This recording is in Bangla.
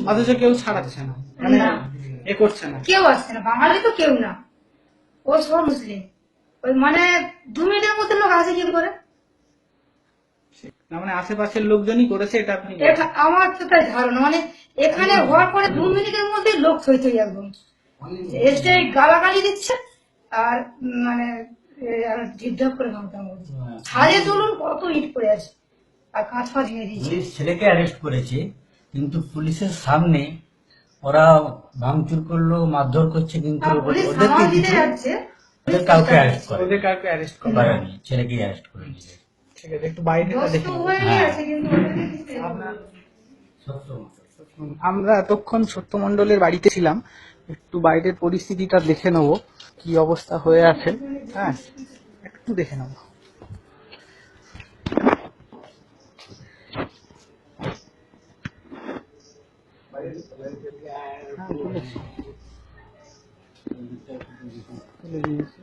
অথচ কেউ ছাড়াচ্ছে না, মানে এ করছে না, কেউ আসছে না, বাঙালি তো কেউ না, ও সব মুসলিম। ওই মানে 2 মিনিটের মধ্যে লোক আসে কি করে? না মানে আশেপাশের লোকজনই করেছে এটা আপনি আমার তো তাই ধারণা, মানে এখানে হওয়ার পরে 2 মিনিটের মধ্যে লোক থই থই একদম এসে গালাগালি দিচ্ছে আর মানে ঢিপঢাপ করে ভাঙতাম ছাদে তুলুন কত ইট পড়ে আছে আর কাঁচ ফাঁচ ভেঙে দিয়েছে। পুলিশ ছেলেকে অ্যারেস্ট করেছে, কিন্তু পুলিশের সামনে ওরা ভাঙচুর করলো, মারধর করছে, কিন্তু পুলিশ ওদেরকে সামাল দিতে কিছু যাচ্ছে, ওদের কাউকে অ্যারেস্ট করে ওদের কাউকে অ্যারেস্ট করা করেনি, ছেলেকে অ্যারেস্ট করে দিয়েছে। ঠিক আছে, একটু বাইরে দোষ দেখে তো নেবো। হয়েই আছে, কিন্তু ওদেরকে কিছু আপনার আমরা এতক্ষণ সত্য মণ্ডলের বাড়িতে ছিলাম, একটু বাইরের পরিস্থিতিটা দেখে নেবো কি অবস্থা হয়ে আছে। হ্যাঁ, একটু দেখে নেবো। হ্যাঁ, তুলে দিয়েছি।